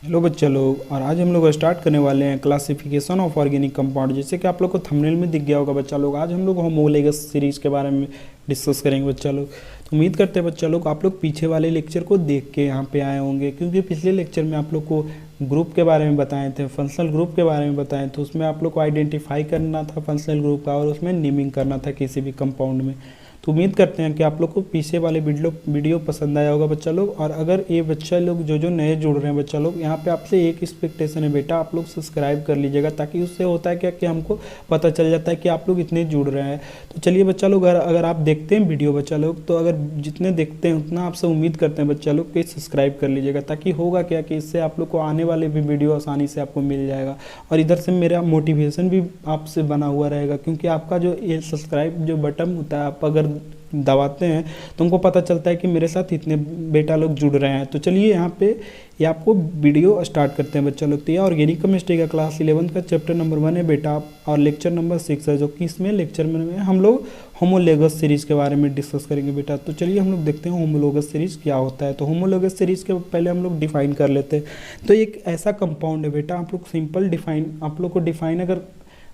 Hello बच्चा लोग, और आज हम लोग स्टार्ट करने वाले हैं क्लासिफिकेशन ऑफ ऑर्गेनिक कंपाउंड। जैसे कि आप लोग को थंबनेल में दिख गया होगा बच्चा लोग, आज हम लोग होमोलोगस सीरीज के बारे में डिस्कस करेंगे बच्चा लोग। तो उम्मीद करते हैं बच्चा लोग आप लोग पीछे वाले लेक्चर को देख के यहाँ पे आए होंगे, क्योंकि पिछले लेक्चर में आप लोग को ग्रुप के बारे में बताए थे, फंक्शनल ग्रुप के बारे में बताए थे। उसमें आप लोग को आइडेंटिफाई करना था फंक्शनल ग्रुप का, और उसमें नेमिंग करना था किसी भी कंपाउंड में। तो उम्मीद करते हैं कि आप लोग को पीछे वाले वीडियो पसंद आया होगा बच्चा लोग। और अगर ये बच्चा लोग जो नए जुड़ रहे हैं बच्चा लोग, यहाँ पे आपसे एक एक्सपेक्टेशन है बेटा, आप लोग सब्सक्राइब कर लीजिएगा, ताकि उससे होता है क्या कि हमको पता चल जाता है कि आप लोग इतने जुड़ रहे हैं। तो चलिए बच्चा लोग, अगर आप देखते हैं वीडियो बच्चा लोग, तो अगर जितने देखते हैं उतना आपसे उम्मीद करते हैं बच्चा लोग कि सब्सक्राइब कर लीजिएगा, ताकि होगा क्या कि इससे आप लोग को आने वाले भी वीडियो आसानी से आपको मिल जाएगा। और इधर से मेरा मोटिवेशन भी आपसे बना हुआ रहेगा, क्योंकि आपका जो ये सब्सक्राइब जो बटन होता है, आप अगर दबाते हैं तो हमको पता चलता है कि मेरे साथ इतने बेटा लोग जुड़ रहे हैं। तो चलिए यहाँ पे ये आपको वीडियो स्टार्ट करते हैं बच्चा लोग। तो यह ऑर्गेनिक केमिस्ट्री का क्लास 11 का चैप्टर नंबर 1 है बेटा, और लेक्चर नंबर 6 है, जो कि इसमें लेक्चर में हम लोग होमोलोगस सीरीज के बारे में डिस्कस करेंगे बेटा। तो चलिए हम लोग देखते हैं होमोलोगस सीरीज क्या होता है। तो होमोलोगस सीरीज के पहले हम लोग डिफाइन कर लेते हैं। तो एक ऐसा कंपाउंड है बेटा, आप लोग सिंपल डिफाइन, आप लोग को डिफाइन अगर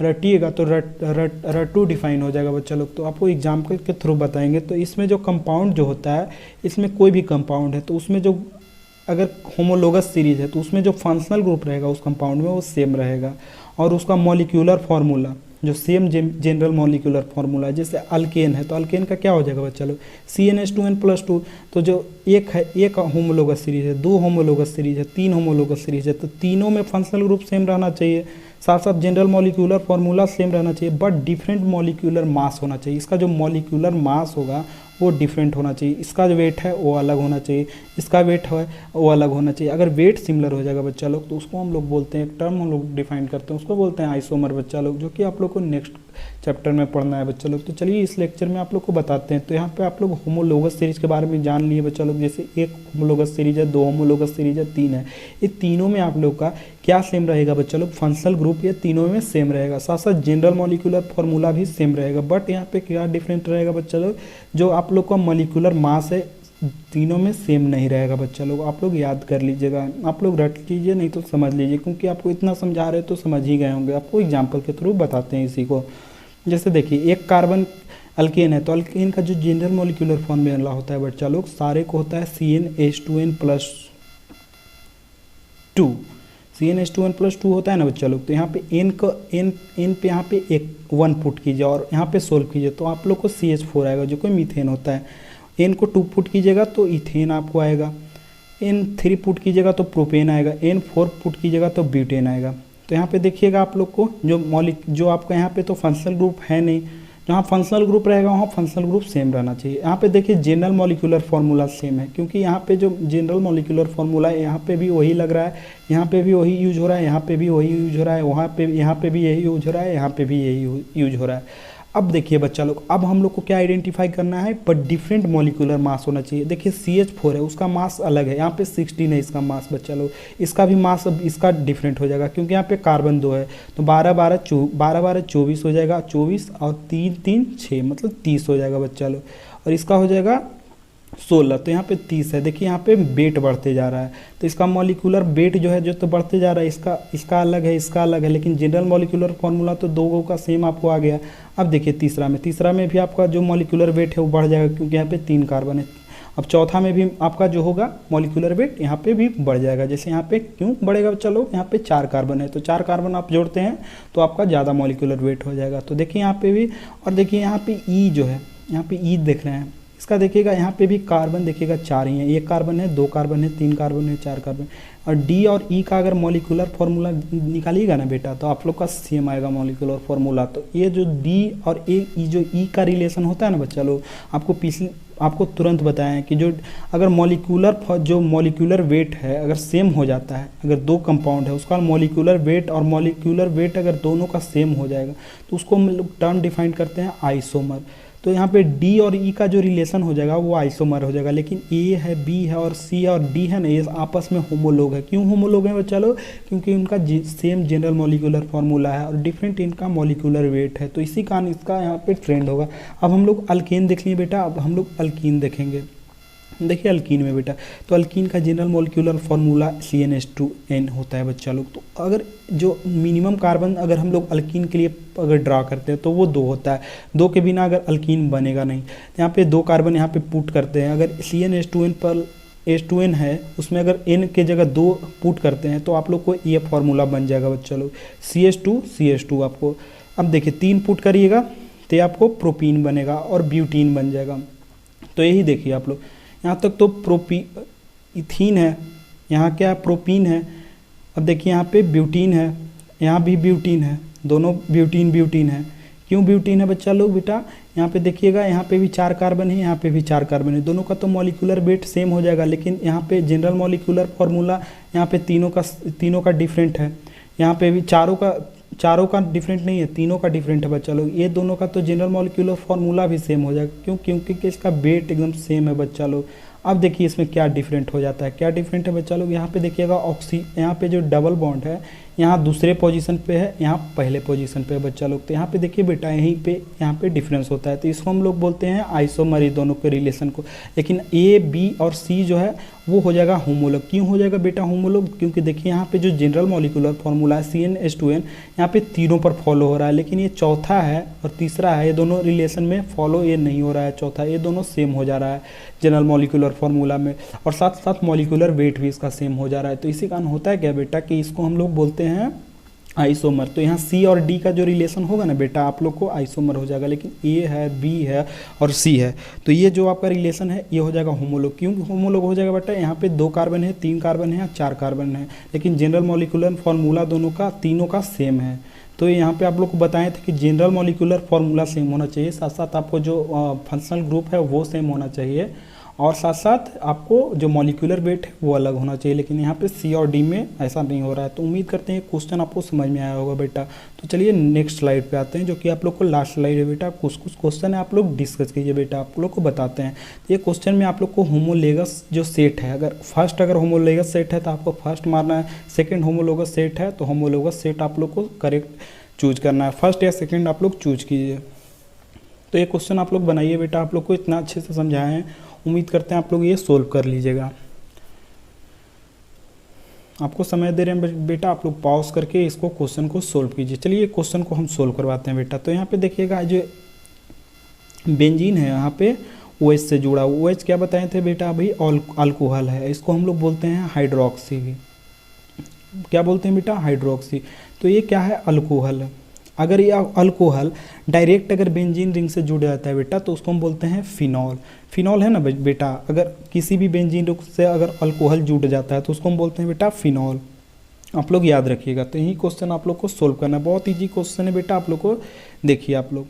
रटिएगा तो रटू डिफाइन हो जाएगा बच्चा लोग। तो आपको एग्जाम्पल के थ्रू बताएंगे। तो इसमें जो कंपाउंड जो होता है, इसमें कोई भी कंपाउंड है तो उसमें जो अगर होमोलोगस सीरीज है तो उसमें जो फंक्शनल ग्रुप रहेगा उस कंपाउंड में वो सेम रहेगा, और उसका मॉलिक्यूलर फार्मूला जो सेम जनरल मॉलिक्यूलर फार्मूला है। जैसे अल्केन है तो अल्केन का क्या हो जाएगा बच्चा लोग, CnH2n+2। तो जो एक है, एक होमोलोगस सीरीज है, 2 होमोलोगस सीरीज है, 3 होमोलोगस सीरीज है, तो तीनों में फंक्शनल ग्रुप सेम रहना चाहिए, साथ साथ जनरल मॉलिक्यूलर फार्मूला सेम रहना चाहिए, बट डिफरेंट मॉलिक्यूलर मास होना चाहिए। इसका जो मॉलिक्यूलर मास होगा वो डिफरेंट होना चाहिए, इसका जो वेट है वो अलग होना चाहिए, इसका वेट है वो अलग होना चाहिए। अगर वेट सिमिलर हो जाएगा बच्चा लोग तो उसको हम लोग बोलते हैं, एक टर्म हम लोग डिफाइन करते हैं, उसको बोलते हैं आइसोमर बच्चा लोग, जो कि आप लोग को नेक्स्ट चैप्टर में पढ़ना है बच्चा लोग। तो चलिए इस लेक्चर में आप लोग को बताते हैं। तो यहाँ पे आप लोग होमोलोगस सीरीज के बारे में जान लिए बच्चा लोग। जैसे एक होमोलोगस सीरीज है, 2 होमोलोगस सीरीज है, 3 है। ये तीनों में आप लोग का क्या सेम रहेगा बच्चा लोग, फंक्शनल ग्रुप ये तीनों में सेम रहेगा, साथ साथ जनरल मॉलिक्यूलर फार्मूला भी सेम रहेगा। बट यहाँ पे क्या डिफरेंट रहेगा बच्चा लोग, जो आप लोग का मॉलिक्यूलर मास है तीनों में सेम नहीं रहेगा बच्चा लोग। आप लोग याद कर लीजिएगा, आप लोग रट लीजिए नहीं तो समझ लीजिए, क्योंकि आपको इतना समझा रहे तो समझ ही गए होंगे। आपको एग्जाम्पल के थ्रू बताते हैं इसी को। जैसे देखिए एक कार्बन अल्केन है, तो अल्केन का जो जनरल मॉलिक्यूलर फार्मूला होता है बच्चा लोग, सारे को होता है CnH2n+2। CnH2n+2 होता है ना बच्चा लोग। तो यहाँ पे एन पे यहाँ पे 1 पुट कीजिए और यहाँ पे सोल्व कीजिए, तो आप लोग को CH4 आएगा, जो कोई मीथेन होता है। एन को 2 पुट कीजिएगा तो इथेन आपको आएगा, N3 पुट कीजिएगा तो प्रोपेन आएगा, N4 पुट कीजिएगा तो ब्यूटेन आएगा। तो यहाँ पे देखिएगा आप लोग को जो आपका यहाँ पे तो फंक्शनल ग्रुप है नहीं, जहाँ फंक्शनल ग्रुप रहेगा वहाँ फंक्शनल ग्रुप सेम रहना चाहिए। यहाँ पे देखिए जनरल मॉलिक्यूलर फार्मूला सेम है, क्योंकि यहाँ पे जो जनरल मॉलिक्यूलर फार्मूला है यहाँ पे भी वही लग रहा है, यहाँ पे भी वही यूज हो रहा है, यहाँ पे भी वही यूज हो रहा है, वहाँ पे यहाँ पे भी यही यूज हो रहा है, यहाँ पे भी यही यूज हो रहा है। अब देखिए बच्चा लोग, अब हम लोग को क्या आइडेंटिफाई करना है, पर डिफरेंट मॉलिक्यूलर मास होना चाहिए। देखिए CH4 है, उसका मास अलग है, यहाँ पे 16 है इसका मास बच्चा लोग, इसका भी मास अब इसका डिफरेंट हो जाएगा, क्योंकि यहाँ पे कार्बन 2 है, तो 12 12 24 हो जाएगा, 24 और 3 3 6 मतलब 30 हो जाएगा बच्चा लोग, और इसका हो जाएगा 16, तो यहाँ पे 30 है। देखिए यहाँ पे वेट बढ़ते जा रहा है, तो इसका मॉलिक्यूलर वेट जो है जो तो बढ़ते जा रहा है, इसका अलग है, इसका अलग है, लेकिन जनरल मॉलिक्यूलर फार्मूला तो दो का सेम आपको आ गया। अब देखिए तीसरा में भी आपका जो मॉलिक्यूलर वेट है वो बढ़ जाएगा, क्योंकि यहाँ पे 3 कार्बन है। अब चौथा में भी आपका जो होगा मॉलिक्यूलर वेट यहाँ पे भी बढ़ जाएगा। जैसे यहाँ पे क्यों बढ़ेगा चलो, यहाँ पे 4 कार्बन है, तो 4 कार्बन आप जोड़ते हैं तो आपका ज़्यादा मॉलिक्यूलर वेट हो जाएगा। तो देखिए यहाँ पे भी, और देखिए यहाँ पे ई जो है, यहाँ पे ई देख रहे हैं, इसका देखिएगा यहाँ पे भी कार्बन देखिएगा 4 ही है, 1 कार्बन है, 2 कार्बन है, 3 कार्बन है, 4 कार्बन। और डी और ई का अगर मॉलिक्यूलर फार्मूला निकालिएगा ना बेटा, तो आप लोग का सेम आएगा मॉलिक्यूलर फार्मूला। तो ये जो डी और जो ई का रिलेशन होता है ना बच्चा लोग, आपको तुरंत बताएं कि जो अगर मॉलिक्यूलर वेट है अगर सेम हो जाता है, अगर 2 कंपाउंड है उसका मॉलिक्यूलर वेट अगर दोनों का सेम हो जाएगा तो उसको हम लोग टर्म डिफाइन करते हैं आइसोमर। तो यहाँ पे डी और ई का जो रिलेशन हो जाएगा वो आइसोमर हो जाएगा, लेकिन ए है, बी है और सी और डी है ना, ये आपस में होमोलोग है। क्यों होमोलोग है बच्चा लोग, क्योंकि उनका सेम जनरल मॉलिक्यूलर फार्मूला है और डिफरेंट इनका मॉलिक्यूलर वेट है, तो इसी कारण इसका यहाँ पे ट्रेंड होगा। अब हम लोग अल्केन देख लिए बेटा, अब हम लोग अल्कीन देखेंगे। देखिए अल्कीन में बेटा, तो अल्कीन का जनरल मॉलिक्यूलर फार्मूला CnH2n होता है बच्चा लोग। तो अगर जो मिनिमम कार्बन अगर हम लोग अल्कीन के लिए अगर ड्रा करते हैं तो वो 2 होता है, 2 के बिना अगर अल्कीन बनेगा नहीं। तो यहाँ पे 2 कार्बन यहाँ पे पुट करते हैं, अगर CnH2n पर H2n है उसमें अगर n के जगह 2 पुट करते हैं तो आप लोग को ये फार्मूला बन जाएगा बच्चा लोग, CH2 आपको। अब देखिए 3 पुट करिएगा तो आपको प्रोपीन बनेगा और ब्यूटीन बन जाएगा। तो यही देखिए आप लोग, यहाँ तक तो इथीन है, यहाँ क्या प्रोपीन है। अब देखिए यहाँ पे ब्यूटीन है, यहाँ भी ब्यूटीन है, दोनों ब्यूटीन है। क्यों ब्यूटीन है बच्चा लोग बेटा, यहाँ पे देखिएगा यहाँ पे भी 4 कार्बन है, यहाँ पे भी 4 कार्बन है, दोनों का तो मॉलिक्यूलर वेट सेम हो जाएगा। लेकिन यहाँ पे जनरल मॉलिक्यूलर फार्मूला यहाँ पे तीनों का डिफरेंट है, यहाँ पे भी चारों का डिफरेंट नहीं है, तीनों का डिफरेंट है बच्चा लोग। ये दोनों का तो जनरल मॉलिक्यूलर फार्मूला भी सेम हो जाएगा, क्यों? क्योंकि इसका वेट एकदम सेम है बच्चा लोग। अब देखिए इसमें क्या डिफरेंट हो जाता है, क्या डिफरेंट है बच्चा लोग। यहाँ पे देखिएगा यहाँ पे जो डबल बॉन्ड है यहाँ दूसरे पोजीशन पे है, यहाँ पहले पोजीशन पे है बच्चा लोग। तो यहाँ पे देखिए बेटा यहाँ पे डिफरेंस होता है, तो इसको हम लोग बोलते हैं आइसोमर, ये दोनों के रिलेशन को। लेकिन A, B और C जो है वो हो जाएगा होमोलॉग। क्यों हो जाएगा बेटा होमोलॉग? क्योंकि देखिए यहाँ पे जो जनरल मॉलिक्यूलर फार्मूला है CnH2n, यहाँ पे तीनों पर फॉलो हो रहा है, लेकिन ये चौथा है और तीसरा है, ये दोनों रिलेशन में फॉलो ये नहीं हो रहा है, चौथा ये दोनों सेम हो जा रहा है जनरल मॉलिक्यूलर फार्मूला में, और साथ साथ मॉलिक्यूलर वेट भी इसका सेम हो जा रहा है। तो इसी कारण होता है क्या बेटा कि इसको हम लोग बोलते हैं आइसोमर। तो यहाँ C और D का जो रिलेशन होगा ना बेटा आप लोग को आइसोमर हो जाएगा, लेकिन A है, B है और C है तो ये जो आपका रिलेशन है ये हो जाएगा होमोलॉग। क्यों होमोलॉग हो जाएगा बेटा? यहाँ पे 2 कार्बन है, 3 कार्बन है, 4 कार्बन है, लेकिन जनरल मॉलिक्यूलर फार्मूला तीनों का सेम है। तो यहाँ पे आप लोग को बताए थे कि जनरल मॉलिक्यूलर फार्मूला सेम होना चाहिए, साथ साथ आपको जो फंक्शनल ग्रुप है वो सेम होना चाहिए, और साथ साथ आपको जो मॉलिक्यूलर वेट है वो अलग होना चाहिए। लेकिन यहाँ पे C और D में ऐसा नहीं हो रहा है। तो उम्मीद करते हैं क्वेश्चन आपको समझ में आया होगा बेटा। तो चलिए नेक्स्ट स्लाइड पे आते हैं, जो कि आप लोग को लास्ट स्लाइड है बेटा। कुछ क्वेश्चन है आप लोग डिस्कस कीजिए बेटा, आप लोग को बताते हैं। तो ये क्वेश्चन में आप लोग को होमोलोगस जो सेट है, अगर होमोलोगस सेट है तो आपको फर्स्ट मारना है, सेकेंड होमोलोगस सेट है तो होमोलोगस सेट आप लोग को करेक्ट चूज करना है, फर्स्ट या सेकेंड आप लोग चूज कीजिए। तो ये क्वेश्चन आप लोग बनाइए बेटा, आप लोग को इतना अच्छे से समझाए हैं, उम्मीद करते हैं आप लोग ये सोल्व कर लीजिएगा। आपको समय दे रहे हैं बेटा, आप लोग पॉज करके इसको क्वेश्चन को सोल्व कीजिए। चलिए क्वेश्चन को हम सोल्व करवाते हैं बेटा। तो यहाँ पे देखिएगा जो बेंजीन है यहाँ पे OH से जुड़ा हुआ, OH क्या बताए थे बेटा अभी? अल्कोहल है, इसको हम लोग बोलते हैं हाइड्रोक्सी भी। क्या बोलते हैं बेटा? हाइड्रोक्सी। तो ये क्या है? अल्कोहल है। अगर ये अल्कोहल डायरेक्ट अगर बेंजीन रिंग से जुड़ जाता है बेटा तो उसको हम बोलते हैं फिनॉल। फिनॉल है ना बेटा, अगर किसी भी बेंजीन रिंग से अगर अल्कोहल जुड़ जाता है तो उसको हम बोलते हैं बेटा फिनॉल। आप लोग याद रखिएगा। तो यही क्वेश्चन आप लोग को सोल्व करना है, बहुत ईजी क्वेश्चन है बेटा, आप लोग को देखिए आप लोग।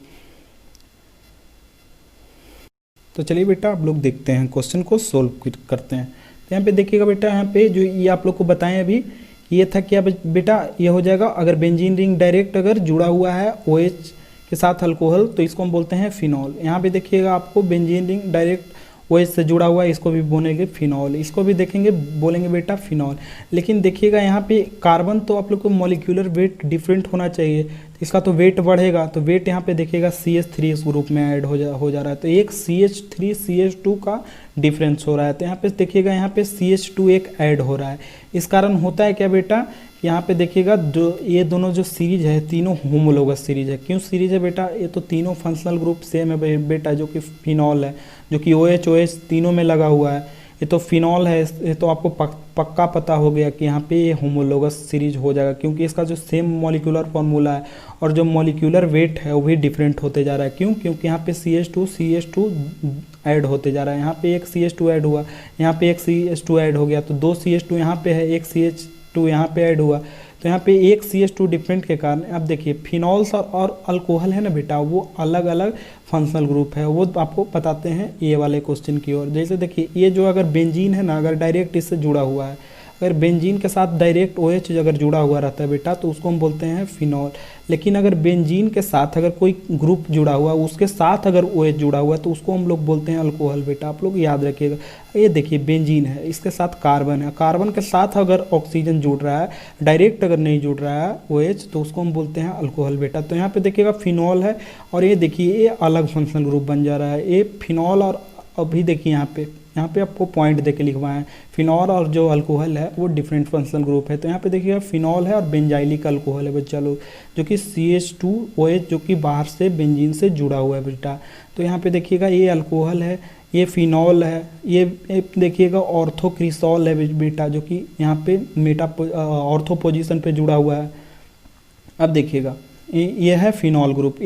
तो चलिए बेटा आप लोग देखते हैं क्वेश्चन को सोल्व करते हैं। तो यहाँ पे देखिएगा बेटा, यहाँ पे जो ये आप लोग को बताएं अभी, ये था क्या बेटा? ये हो जाएगा अगर बेंजीन रिंग डायरेक्ट अगर जुड़ा हुआ है OH के साथ अल्कोहल तो इसको हम बोलते हैं फिनॉल। यहाँ पे देखिएगा आपको बेंजीन रिंग डायरेक्ट OH से जुड़ा हुआ है, इसको भी बोलेंगे फिनॉल, इसको भी देखेंगे बोलेंगे बेटा फिनॉल। लेकिन देखिएगा यहाँ पे कार्बन तो आप लोग को मॉलिक्यूलर वेट डिफरेंट होना चाहिए, इसका तो वेट बढ़ेगा, तो वेट यहाँ पे देखिएगा CH3 इस ग्रुप में ऐड हो जा रहा है, तो एक CH3 CH2 का डिफरेंस हो रहा है। तो यहाँ पे देखिएगा यहाँ पे CH2 एक ऐड हो रहा है। इस कारण होता है क्या बेटा? यहाँ पे देखिएगा जो ये दोनों जो सीरीज है तीनों होमोलोगस सीरीज है। क्यों सीरीज है बेटा? ये तो तीनों फंक्शनल ग्रुप सेम है बेटा, जो कि फिनॉल है, जो कि OH तीनों में लगा हुआ है। ये तो फिनॉल है, ये तो आपको पक्का पता हो गया कि यहाँ पे ये होमोलोगस सीरीज हो जाएगा, क्योंकि इसका जो सेम मॉलिक्यूलर फार्मूला है और जो मॉलिक्यूलर वेट है वो भी डिफरेंट होते जा रहा है। क्यों? क्योंकि यहाँ पे CH2 ऐड होते जा रहा है। यहाँ पे एक CH2 ऐड हुआ, यहाँ पे एक CH2 ऐड हो गया, तो 2 CH2 यहाँ पे है, एक CH2 यहाँ पे ऐड हुआ, तो यहाँ पे एक CH2 डिफरेंट के कारण अब देखिए फिनॉल्स और अल्कोहल है ना बेटा, वो अलग अलग फंक्शनल ग्रुप है, वो आपको बताते हैं ये वाले क्वेश्चन की ओर। जैसे देखिए ये जो अगर बेंजीन है ना, अगर डायरेक्ट इससे जुड़ा हुआ है, अगर बेंजीन के साथ डायरेक्ट OH अगर जुड़ा हुआ रहता है बेटा तो उसको हम बोलते हैं फिनॉल। लेकिन अगर बेंजीन के साथ अगर कोई ग्रुप जुड़ा हुआ है, उसके साथ अगर OH जुड़ा हुआ है तो उसको हम लोग बोलते हैं अल्कोहल बेटा, आप लोग याद रखिएगा। ये देखिए बेंजीन है, इसके साथ कार्बन है, कार्बन के साथ अगर ऑक्सीजन जुड़ रहा है, डायरेक्ट अगर नहीं जुड़ रहा है OH तो उसको हम बोलते हैं अल्कोहल बेटा। तो यहाँ पे देखिएगा फिनॉल है और ये देखिए ये अलग फंक्शनल ग्रुप बन जा रहा है, ये फिनॉल और अभी देखिए यहाँ पे आपको पॉइंट देके लिखवाए हैं। फिनॉल और जो अल्कोहल है वो डिफरेंट फंक्शनल ग्रुप है। तो यहाँ पे देखिएगा फिनॉल है और बेंजाइलिक अल्कोहल है बच्चा लोग, जो कि CH2OH जो कि बाहर से बेंजीन से जुड़ा हुआ है बेटा। तो यहाँ पे देखिएगा ये अल्कोहल है, ये फिनॉल है, ये देखिएगा ऑर्थोक्रिसॉल है बेटा, जो कि यहाँ पे ऑर्थो पोजीशन पे जुड़ा हुआ है। अब देखिएगा ये है फिनॉल ग्रुप,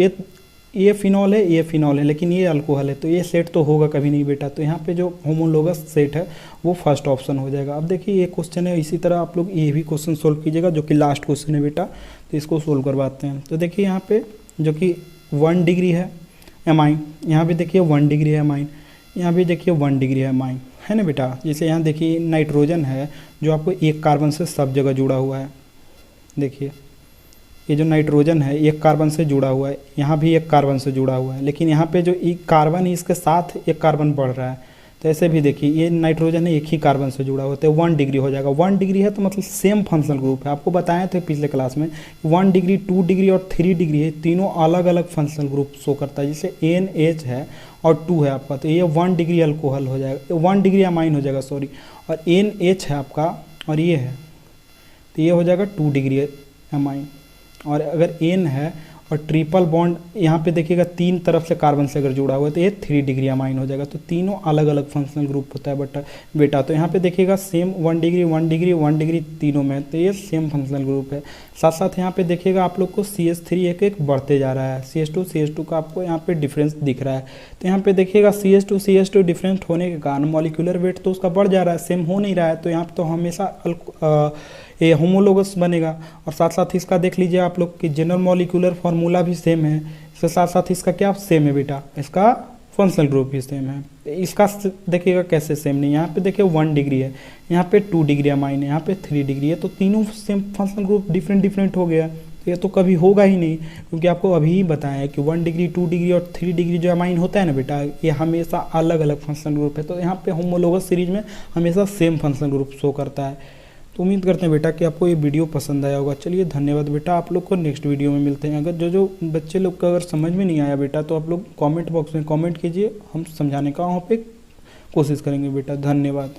ये फिनॉल है, ये फिनॉल है, लेकिन ये अल्कोहल है, तो ये सेट तो होगा कभी नहीं बेटा। तो यहाँ पे जो होमोलोगस सेट है वो फर्स्ट ऑप्शन हो जाएगा। अब देखिए ये क्वेश्चन है, इसी तरह आप लोग ये भी क्वेश्चन सोल्व कीजिएगा, जो कि लास्ट क्वेश्चन है बेटा। तो इसको सोल्व करवाते हैं। तो देखिए यहाँ पे जो कि 1 डिग्री है एमाइन, यहाँ पे देखिए 1 डिग्री है एमाइन, यहाँ भी देखिए 1 डिग्री है एमाइन, है ना बेटा। जैसे यहाँ देखिए नाइट्रोजन है जो आपको एक कार्बन से सब जगह जुड़ा हुआ है। देखिए ये जो नाइट्रोजन है एक कार्बन से जुड़ा हुआ है, यहाँ भी एक कार्बन से जुड़ा हुआ है, लेकिन यहाँ पे जो एक कार्बन है इसके साथ एक कार्बन बढ़ रहा है। तो ऐसे भी देखिए ये नाइट्रोजन है एक ही कार्बन से जुड़ा हुआ है, तो 1 डिग्री हो जाएगा। 1 डिग्री है तो मतलब सेम फंक्शनल ग्रुप है। आपको बताए थे पिछले क्लास में 1 डिग्री, 2 डिग्री और 3 डिग्री है, तीनों अलग अलग फंक्शनल ग्रुप शो करता है। जैसे NH है और 2 है आपका, तो ये 1 डिग्री अल्कोहल हो जाएगा, 1 डिग्री अमाइन हो जाएगा सॉरी। और NH है आपका और ये है, तो ये हो जाएगा 2 डिग्री अमाइन। और अगर N है और ट्रिपल बॉन्ड यहाँ पे देखिएगा 3 तरफ से कार्बन से अगर जुड़ा हुआ है तो ये 3 डिग्री अमाइन हो जाएगा। तो तीनों अलग अलग फंक्शनल ग्रुप होता है बेटा। तो यहाँ पे देखिएगा सेम 1 डिग्री 1 डिग्री 1 डिग्री तीनों में, तो ये सेम फंक्शनल ग्रुप है। साथ साथ यहाँ पे देखिएगा आप लोग को CH3 एक बढ़ते जा रहा है, CH2 का आपको यहाँ पे डिफरेंस दिख रहा है। तो यहाँ पे देखिएगा CH2 डिफरेंस होने के कारण मॉलिक्यूलर वेट तो उसका बढ़ जा रहा है, सेम हो नहीं रहा है। तो यहाँ पे तो हमेशा ये होमोलोगस बनेगा। और साथ साथ इसका देख लीजिए आप लोग कि जनरल मॉलिक्यूलर फार्मूला भी सेम है, इसके साथ साथ इसका क्या सेम है बेटा, इसका फंक्शनल ग्रुप भी सेम है। इसका देखिएगा कैसे सेम नहीं, यहाँ पे देखिए 1 डिग्री है, यहाँ पे 2 डिग्री अमाइन है, यहाँ पे 3 डिग्री है, तो तीनों सेम फंक्शनल ग्रुप डिफरेंट हो गया। तो ये तो कभी होगा ही नहीं, क्योंकि आपको अभी ही बताया है कि 1 डिग्री 2 डिग्री और 3 डिग्री जो अमाइन होता है ना बेटा, ये हमेशा अलग अलग फंक्शनल ग्रुप है। तो यहाँ पे होमोलोगस सीरीज में हमेशा सेम फंक्शनल ग्रुप शो करता है। तो उम्मीद करते हैं बेटा कि आपको ये वीडियो पसंद आया होगा। चलिए धन्यवाद बेटा, आप लोग को नेक्स्ट वीडियो में मिलते हैं। अगर जो बच्चे लोग का अगर समझ में नहीं आया बेटा तो आप लोग कमेंट बॉक्स में कमेंट कीजिए, हम समझाने का वहाँ पे कोशिश करेंगे बेटा। धन्यवाद।